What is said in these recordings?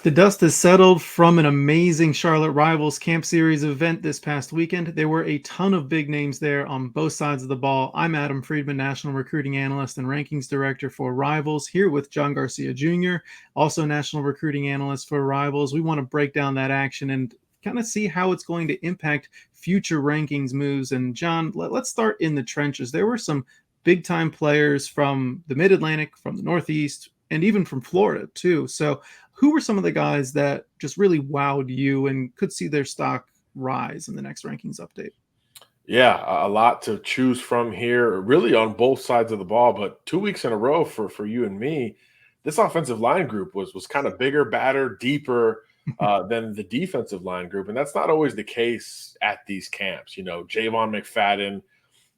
The dust has settled from an amazing Charlotte Rivals Camp Series event this past weekend. There were a ton of big names there on both sides of the ball. I'm Adam Friedman, National Recruiting Analyst and Rankings Director for Rivals, here with John Garcia Jr., also National Recruiting Analyst for Rivals. We want to break down that action and kind of see how it's going to impact future rankings moves. And John, let's start in the trenches. There were some big time players from the Mid-Atlantic, from the Northeast, and even from Florida too. So who were some of the guys that just really wowed you and could see their stock rise in the next rankings update? Yeah, a lot to choose from here, really on both sides of the ball. But 2 weeks in a row for you and me, this offensive line group was kind of bigger, badder, deeper than the defensive line group, and that's not always the case at these camps. Javon McFadden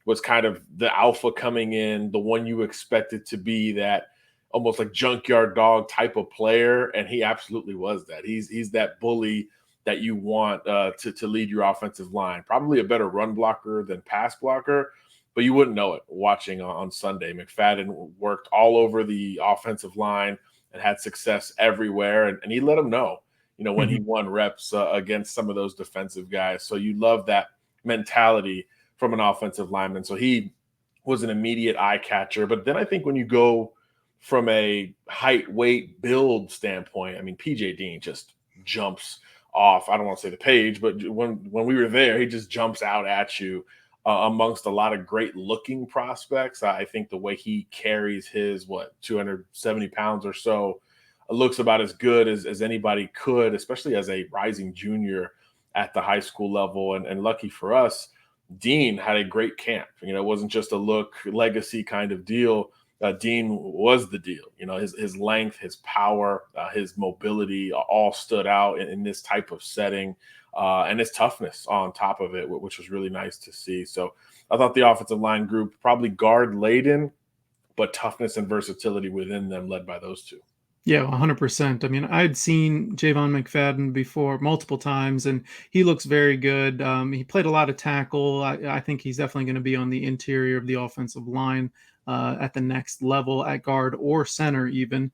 was kind of the alpha coming in, the one you expected to be that almost like junkyard dog type of player, and he absolutely was that. He's that bully that you want to lead your offensive line. Probably a better run blocker than pass blocker, but you wouldn't know it watching on Sunday. McFadden worked all over the offensive line and had success everywhere, and he let them know, when he won reps against some of those defensive guys. So you love that mentality from an offensive lineman. So he was an immediate eye catcher. But then I think when you go from a height, weight, build standpoint, I mean, PJ Dean just jumps off. I don't want to say the page, but when we were there, he just jumps out at you amongst a lot of great looking prospects. I think the way he carries his 270 pounds or so looks about as good as anybody could, especially as a rising junior at the high school level. And lucky for us, Dean had a great camp. It wasn't just a look legacy kind of deal. Dean was the deal. His length, his power, his mobility all stood out in this type of setting, and his toughness on top of it, which was really nice to see. So I thought the offensive line group probably guard laden, but toughness and versatility within them led by those two. Yeah, 100%. I mean, I'd seen Javon McFadden before multiple times, and he looks very good. He played a lot of tackle. I think he's definitely going to be on the interior of the offensive line at the next level at guard or center, even.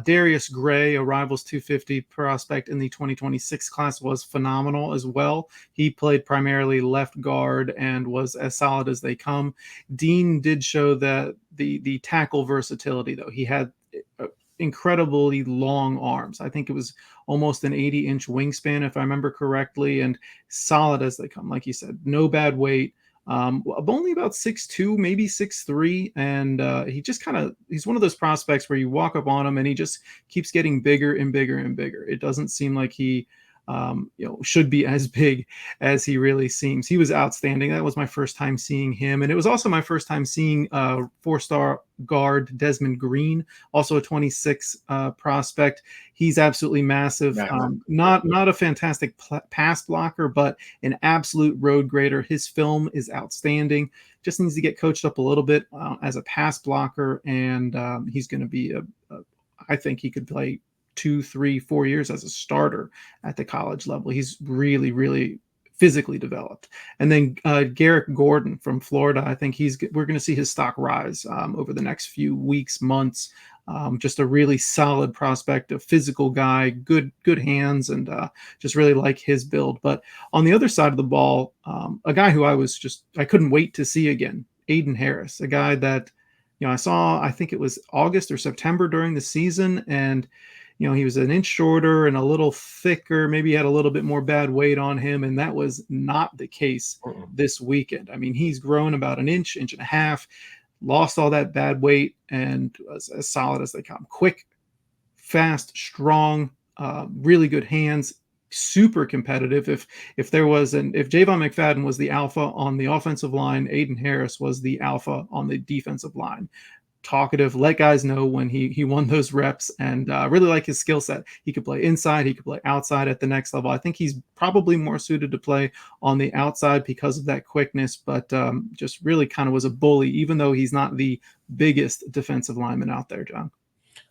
Darius Gray, a Rivals 250 prospect in the 2026 class, was phenomenal as well. He played primarily left guard and was as solid as they come. Dean did show that the tackle versatility, though. He had incredibly long arms. I think it was almost an 80-inch wingspan, if I remember correctly, and solid as they come. Like you said, no bad weight. Only about 6'2", maybe 6'3", and he just he's one of those prospects where you walk up on him and he just keeps getting bigger and bigger and bigger. It doesn't seem like he should be as big as he really seems. He was outstanding. That was my first time seeing him, and it was also my first time seeing four-star guard Desmond Green, also a 26 prospect. He's absolutely massive. Not a fantastic pass blocker, but an absolute road grader. His film is outstanding. Just needs to get coached up a little bit as a pass blocker, and he's going to be I think he could play 2, 3, 4 years as a starter at the college level. He's really, really physically developed. And then Garrett Gordon from Florida, I think we're going to see his stock rise over the next few weeks, months. Just a really solid prospect, a physical guy, good hands, and just really like his build. But on the other side of the ball, a guy who I couldn't wait to see again, Aiden Harris, a guy that I saw, I think it was August or September during the season, and he was an inch shorter and a little thicker. Maybe he had a little bit more bad weight on him, and that was not the case this weekend. I mean, he's grown about an inch and a half, lost all that bad weight, and was as solid as they come. Quick, fast, strong, really good hands, super competitive. If Javon McFadden was the alpha on the offensive line, Aiden Harris was the alpha on the defensive line. Talkative, let guys know when he won those reps, and really like his skill set. He could play inside, he could play outside at the next level. I think he's probably more suited to play on the outside because of that quickness, but just really kind of was a bully, even though he's not the biggest defensive lineman out there, John.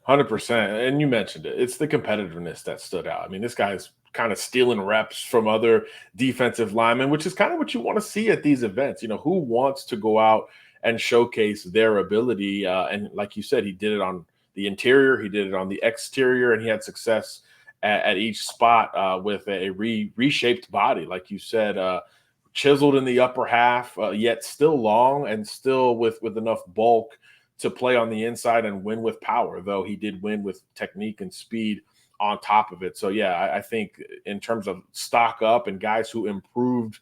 100%. And you mentioned it. It's the competitiveness that stood out. I mean, this guy's kind of stealing reps from other defensive linemen, which is kind of what you want to see at these events. Who wants to go out and showcase their ability? And like you said, he did it on the interior, he did it on the exterior, and he had success at each spot with a reshaped body, like you said, chiseled in the upper half, yet still long and still with enough bulk to play on the inside and win with power. Though he did win with technique and speed on top of it. So yeah, I think in terms of stock up and guys who improved,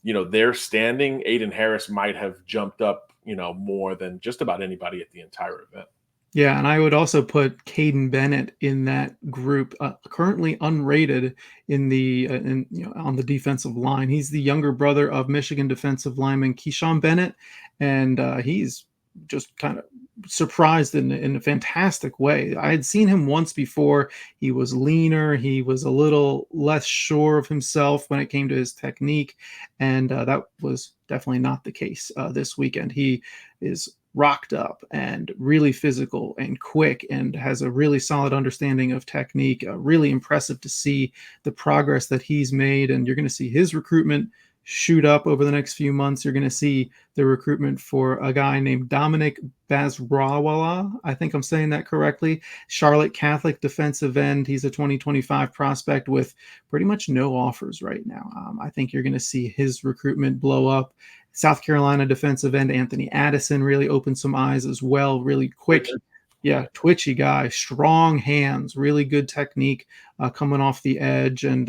their standing, Aiden Harris might have jumped up, more than just about anybody at the entire event. Yeah, and I would also put Caden Bennett in that group, currently unrated on the defensive line. He's the younger brother of Michigan defensive lineman Keyshawn Bennett, and he's just kind of surprised in a fantastic way. I had seen him once before. He was leaner. He was a little less sure of himself when it came to his technique, and that was definitely not the case this weekend. He is rocked up and really physical and quick and has a really solid understanding of technique. Really impressive to see the progress that he's made. And you're going to see his recruitment shoot up over the next few months. You're going to see the recruitment for a guy named Dominic Bazrawala. I think I'm saying that correctly. Charlotte Catholic defensive end. He's a 2025 prospect with pretty much no offers right now. I think you're going to see his recruitment blow up. South Carolina defensive end Anthony Addison really opened some eyes as well. Really quick, yeah, twitchy guy, strong hands, really good technique coming off the edge. And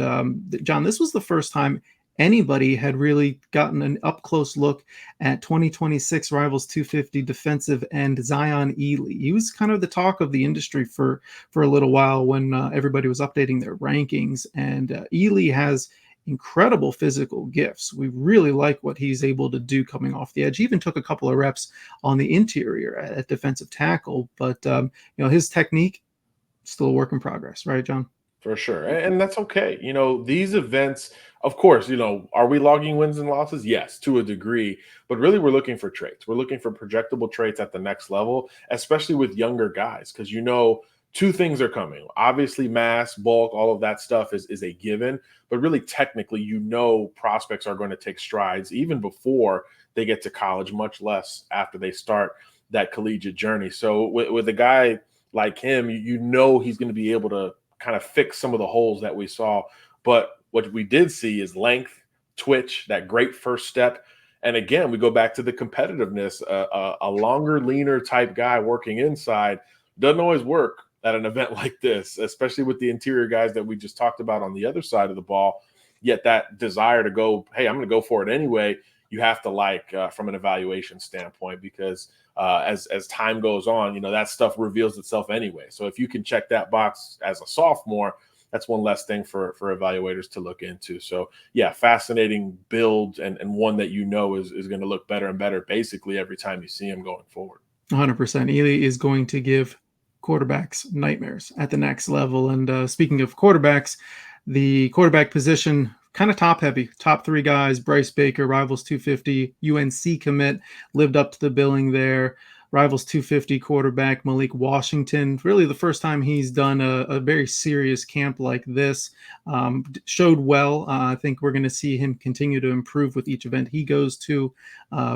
John, this was the first time anybody had really gotten an up close look at 2026 Rivals 250 defensive end Zion Ely. He was kind of the talk of the industry for a little while when everybody was updating their rankings. And Ely has incredible physical gifts. We really like what he's able to do coming off the edge. He even took a couple of reps on the interior at defensive tackle, but his technique still a work in progress, right, John? For sure. And that's okay. These events, of course, are we logging wins and losses? Yes, to a degree. But really, we're looking for traits. We're looking for projectable traits at the next level, especially with younger guys, because two things are coming. Obviously, mass, bulk, all of that stuff is a given. But really, technically, prospects are going to take strides even before they get to college, much less after they start that collegiate journey. So with a guy like him, he's going to be able to kind of fix some of the holes that we saw. But what we did see is length, twitch, that great first step. And again, we go back to the competitiveness. A longer, leaner type guy working inside doesn't always work at an event like this, especially with the interior guys that we just talked about on the other side of the ball. Yet that desire to go, hey, I'm going to go for it anyway, you have to like from an evaluation standpoint, because as time goes on, that stuff reveals itself anyway. So if you can check that box as a sophomore, that's one less thing for evaluators to look into. So yeah, fascinating build, and one that is going to look better and better basically every time you see him going forward. 100%. Ely is going to give quarterbacks nightmares at the next level. And speaking of quarterbacks, the quarterback position kind of top heavy. Top three guys: Bryce Baker, Rivals 250 UNC commit, lived up to the billing there. Rivals 250 quarterback Malik Washington, really the first time he's done a very serious camp like this. Showed well. I think we're going to see him continue to improve with each event he goes to.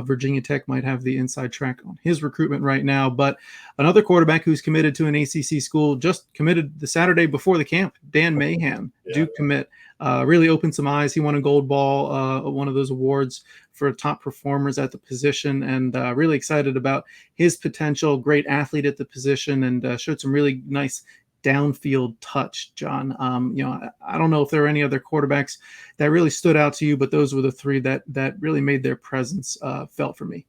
Virginia Tech might have the inside track on his recruitment right now. But another quarterback who's committed to an ACC school, just committed the Saturday before the camp, Dan Mahan, Duke commit. Really opened some eyes. He won a gold ball, one of those awards for top performers at the position, and really excited about his potential. Great athlete at the position, and showed some really nice downfield touch, John. I don't know if there are any other quarterbacks that really stood out to you, but those were the three that really made their presence felt for me.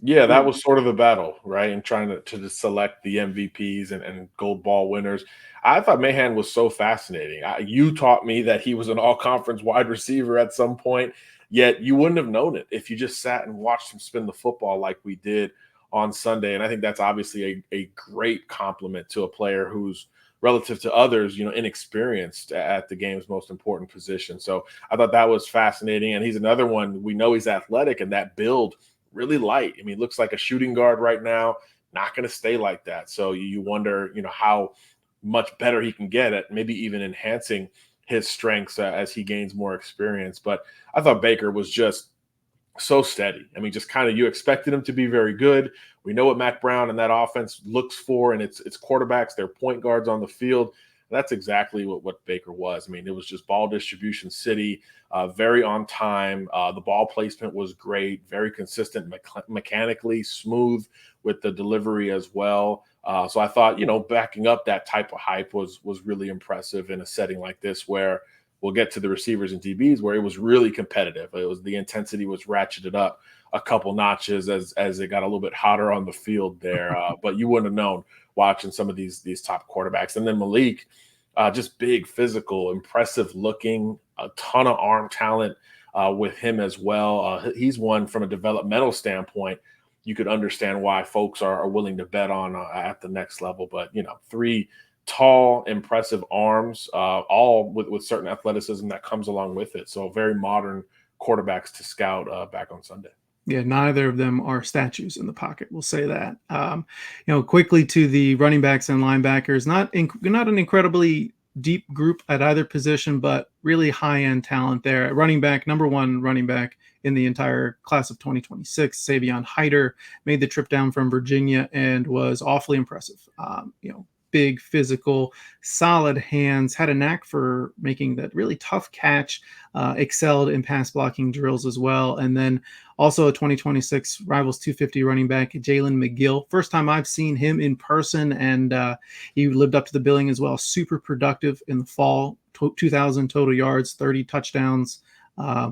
Yeah, that was sort of the battle, right? And trying to select the MVPs and gold ball winners. I thought Mahan was so fascinating. You taught me that he was an all conference wide receiver at some point, yet you wouldn't have known it if you just sat and watched him spin the football like we did on Sunday. And I think that's obviously a great compliment to a player who's relative to others, inexperienced at the game's most important position. So I thought that was fascinating. And he's another one, we know he's athletic, and that build really light. I mean, looks like a shooting guard right now, not going to stay like that. So you wonder, how much better he can get at maybe even enhancing his strengths as he gains more experience. But I thought Baker was just so steady. I mean, just kind of, you expected him to be very good. We know what Mac Brown and that offense looks for, and it's quarterbacks, their point guards on the field. That's exactly what Baker was. I mean, it was just ball distribution city, very on time. The ball placement was great, very consistent, mechanically smooth with the delivery as well. So I thought, backing up that type of hype was really impressive in a setting like this, where we'll get to the receivers and DBs, where it was really competitive. It was, the intensity was ratcheted up a couple notches as it got a little bit hotter on the field there. But you wouldn't have known watching some of these top quarterbacks. And then Malik, just big, physical, impressive looking, a ton of arm talent with him as well. He's one from a developmental standpoint. You could understand why folks are willing to bet on at the next level. But, three tall, impressive arms, all with certain athleticism that comes along with it. So very modern quarterbacks to scout back on Sunday. Yeah, neither of them are statues in the pocket. We'll say that. Quickly to the running backs and linebackers. Not an incredibly deep group at either position, but really high end talent there. At running back, number one running back in the entire class of 2026, Savion Hyder, made the trip down from Virginia and was awfully impressive. Big, physical, solid hands, had a knack for making that really tough catch, excelled in pass blocking drills as well. And then also a 2026 Rivals 250 running back, Jalen McGill. First time I've seen him in person, and he lived up to the billing as well. Super productive in the fall, 2,000 total yards, 30 touchdowns.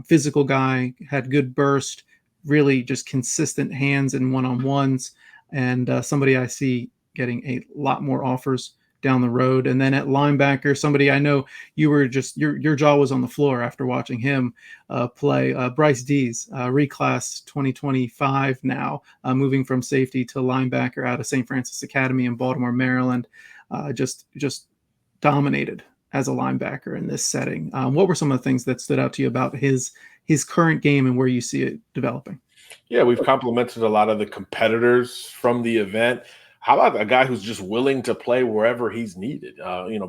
Physical guy, had good burst, really just consistent hands and one-on-ones, and somebody I see getting a lot more offers down the road. And then at linebacker, somebody I know you were just your jaw was on the floor after watching him play. Bryce Dees, reclass 2025 now, moving from safety to linebacker out of St. Francis Academy in Baltimore, Maryland. Just dominated as a linebacker in this setting. What were some of the things that stood out to you about his current game and where you see it developing? Yeah, we've complimented a lot of the competitors from the event. How about a guy who's just willing to play wherever he's needed?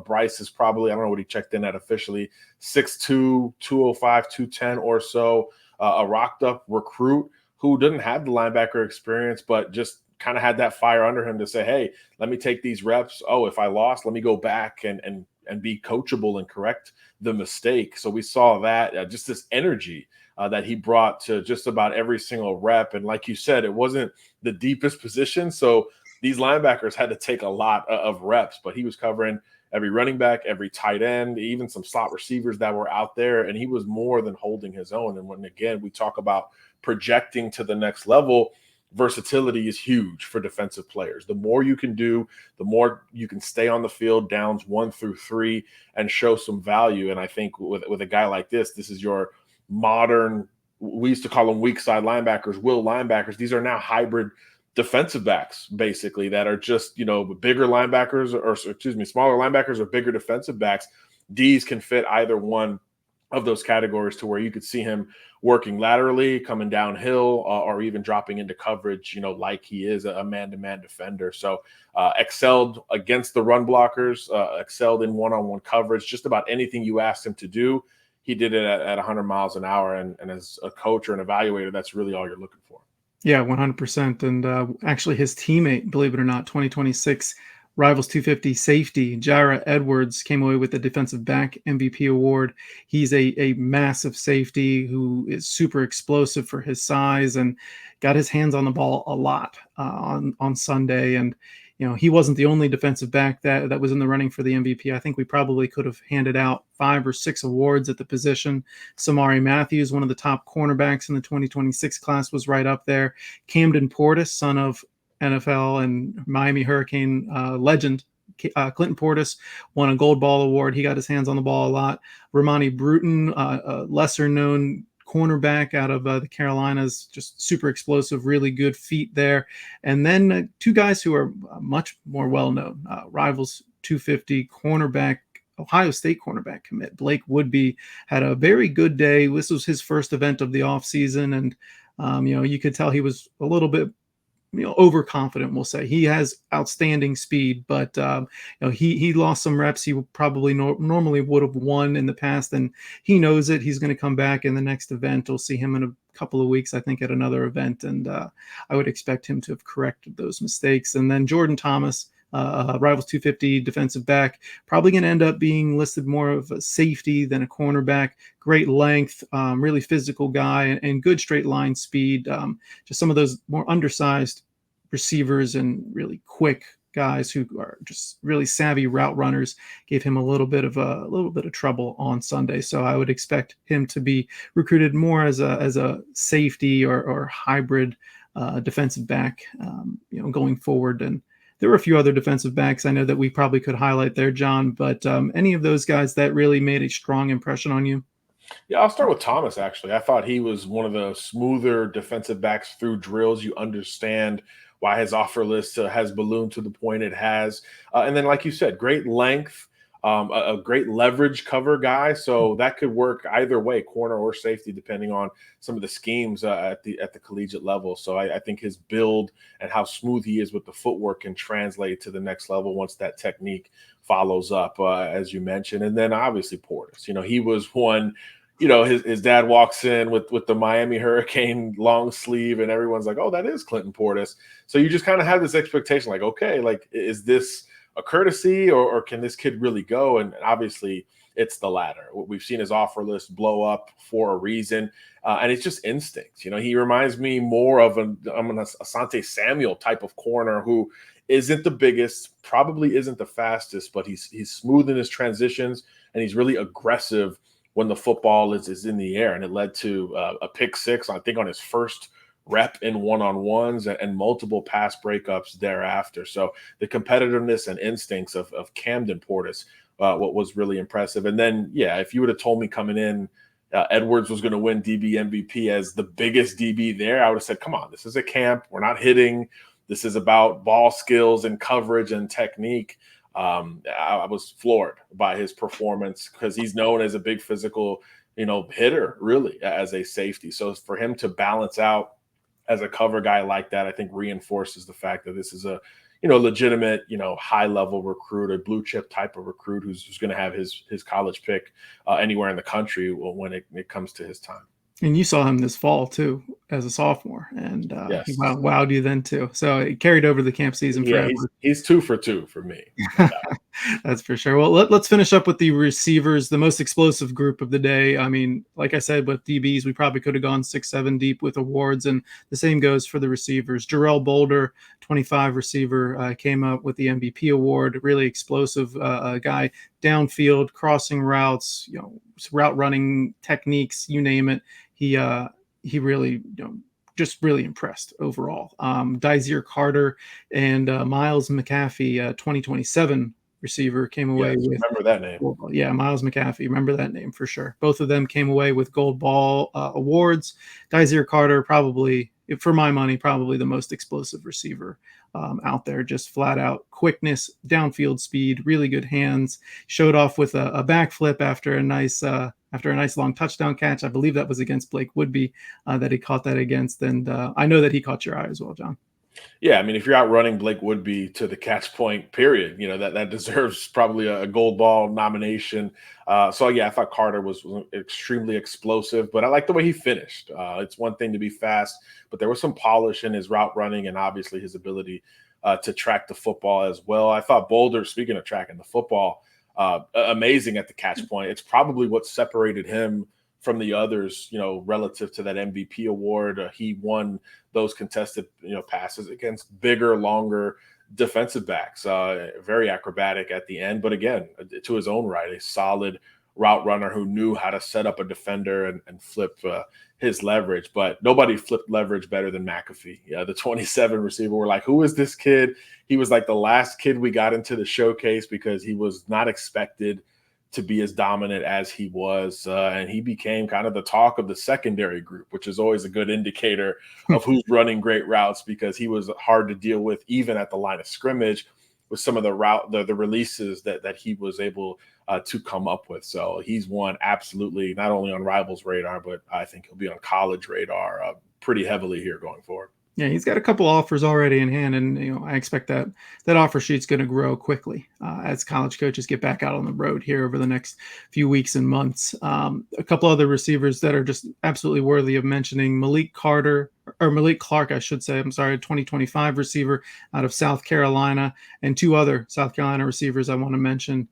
Bryce is probably, I don't know what he checked in at officially, 6'2", 205, 210 or so, a rocked up recruit who didn't have the linebacker experience, but just kind of had that fire under him to say, hey, let me take these reps. Oh, if I lost, let me go back and be coachable and correct the mistake. So we saw that, just this energy that he brought to just about every single rep. And like you said, it wasn't the deepest position. So these linebackers had to take a lot of reps, but he was covering every running back, every tight end, even some slot receivers that were out there. And he was more than holding his own. And when, again, we talk about projecting to the next level, versatility is huge for defensive players. The more you can do, the more you can stay on the field, downs 1 through 3, and show some value. And I think with a guy like this is your modern, we used to call them weak side linebackers, will linebackers. These are now hybrid defensive backs, basically, that are just, bigger linebackers, or smaller linebackers or bigger defensive backs. D's can fit either one of those categories, to where you could see him working laterally, coming downhill, or even dropping into coverage, like he is a man-to-man defender. So excelled against the run blockers, excelled in one-on-one coverage. Just about anything you asked him to do, he did it at 100 miles an hour. And as a coach or an evaluator, that's really all you're looking for. Yeah, 100%. And actually, his teammate, believe it or not, 2026 Rivals 250 safety, Jara Edwards, came away with the defensive back MVP award. He's a massive safety who is super explosive for his size and got his hands on the ball a lot on Sunday. And he wasn't the only defensive back that was in the running for the MVP. I think we probably could have handed out 5 or 6 awards at the position. Samari Matthews, one of the top cornerbacks in the 2026 class, was right up there. Camden Portis, son of NFL and Miami Hurricane legend Clinton Portis, won a Gold Ball award. He got his hands on the ball a lot. Romani Bruton, a lesser known cornerback out of the Carolinas, just super explosive, really good feet there. And then 2 guys who are much more well-known, Rivals 250 cornerback, Ohio State cornerback commit, Blake Woodby, had a very good day. This was his first event of the offseason, and you could tell he was a little bit overconfident. We'll say he has outstanding speed, but he lost some reps he probably normally would have won in the past, and he knows it. He's going to come back in the next event. We'll see him in a couple of weeks, I think, at another event, and I would expect him to have corrected those mistakes. And then Jordan Thomas, Rivals 250 defensive back. Probably going to end up being listed more of a safety than a cornerback. Great length, really physical guy, and good straight line speed. Just some of those more undersized receivers and really quick guys who are just really savvy route runners gave him a little bit of trouble on Sunday. So I would expect him to be recruited more as a safety or hybrid defensive back, going forward. And there were a few other defensive backs I know that we probably could highlight there, John. But any of those guys that really made a strong impression on you? Yeah, I'll start with Thomas, actually. I thought he was one of the smoother defensive backs through drills. You understand why his offer list has ballooned to the point it has. And then, like you said, great length, a great leverage cover guy. So that could work either way, corner or safety, depending on some of the schemes at the collegiate level. So I think his build and how smooth he is with the footwork can translate to the next level once that technique follows up, as you mentioned. And then obviously Portis. He was one. His dad walks in with the Miami Hurricane long sleeve, and everyone's like, "Oh, that is Clinton Portis." So you just kind of have this expectation, like, okay, like, is this a courtesy, or can this kid really go? And obviously, it's the latter. We've seen his offer list blow up for a reason, and it's just instincts. He reminds me more of an Asante Samuel type of corner who isn't the biggest, probably isn't the fastest, but he's smooth in his transitions, and he's really aggressive when the football is in the air. And it led to a pick six, I think, on his first rep in one-on-ones, and multiple pass breakups thereafter. So the competitiveness and instincts of Camden Portis, what was really impressive. And then, yeah, if you would have told me coming in Edwards was going to win DB MVP as the biggest DB there, I would have said, come on, this is a camp. We're not hitting. This is about ball skills and coverage and technique. I was floored by his performance because he's known as a big physical, hitter, really, as a safety. So for him to balance out as a cover guy like that, I think reinforces the fact that this is a, legitimate, high level recruit, a blue chip type of recruit who's going to have his college pick anywhere in the country when it comes to his time. And you saw him this fall too, as a sophomore, and he Yes. wowed you then too. So it carried over the camp season Yeah, forever. he's 2 for 2 for me. No doubt. That's for sure. Well, let's finish up with the receivers, the most explosive group of the day. I mean, like I said, with DBs, we probably could have gone 6-7 deep with awards, and the same goes for the receivers. Jarrell Boulder, 25 receiver, came up with the MVP award. Really explosive guy, downfield, crossing routes, route running techniques, you name it. He really, just really impressed overall. Dazier Carter and Miles McAfee, 2027 receiver, came away Yes, with. remember that name. Yeah, Miles McAfee. Remember that name for sure. Both of them came away with gold ball awards. Dazier Carter, probably, for my money, probably the most explosive receiver out there. Just flat out quickness, downfield speed, really good hands. Showed off with a backflip after a nice long touchdown catch. I believe that was against Blake Woodby that he caught that against. And I know that he caught your eye as well, John. Yeah, I mean, if you're outrunning Blake Woodby to the catch point, period, that deserves probably a gold ball nomination. So yeah, I thought Carter was extremely explosive, but I like the way he finished. It's one thing to be fast, but there was some polish in his route running and obviously his ability to track the football as well. I thought Boulder, speaking of tracking the football, amazing at the catch point. It's probably what separated him from the others, relative to that MVP award. He won those contested, passes against bigger, longer defensive backs. Very acrobatic at the end, but again, to his own right, a solid route runner who knew how to set up a defender and flip his leverage. But nobody flipped leverage better than McAfee. Yeah, the 27 receiver. We're like, who is this kid? He was like the last kid we got into the showcase because he was not expected to be as dominant as he was. And he became kind of the talk of the secondary group, which is always a good indicator of who's running great routes because he was hard to deal with even at the line of scrimmage with some of the releases that he was able to come up with. So he's one absolutely not only on Rivals radar, but I think he'll be on college radar pretty heavily here going forward. Yeah, he's got a couple offers already in hand, and I expect that offer sheet's going to grow quickly as college coaches get back out on the road here over the next few weeks and months. A couple other receivers that are just absolutely worthy of mentioning: Malik Carter, or Malik Clark, I should say. I'm sorry, 2025 receiver out of South Carolina, and two other South Carolina receivers I want to mention,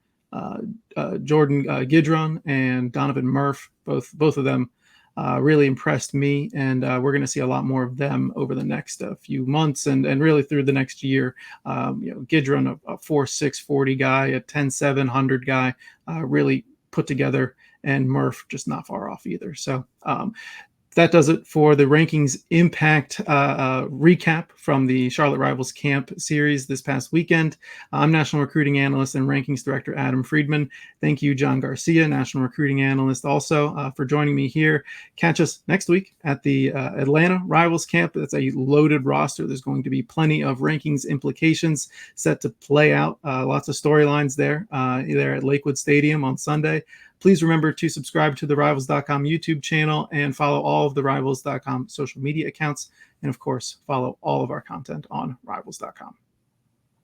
Jordan Gidron and Donovan Murph. Both of them really impressed me, and we're going to see a lot more of them over the next few months and really through the next year. Gidron, a 4.6 40 guy, a 10.7 100 guy, really put together, and Murph just not far off either. So that does it for the rankings impact recap from the Charlotte Rivals Camp series this past weekend. I'm National Recruiting Analyst and Rankings Director Adam Friedman. Thank you, John Garcia, National Recruiting Analyst, also for joining me here. Catch us next week at the Atlanta Rivals Camp. That's a loaded roster. There's going to be plenty of rankings implications set to play out. Lots of storylines there at Lakewood Stadium on Sunday. Please remember to subscribe to the Rivals.com YouTube channel and follow all of the Rivals.com social media accounts. And of course, follow all of our content on Rivals.com.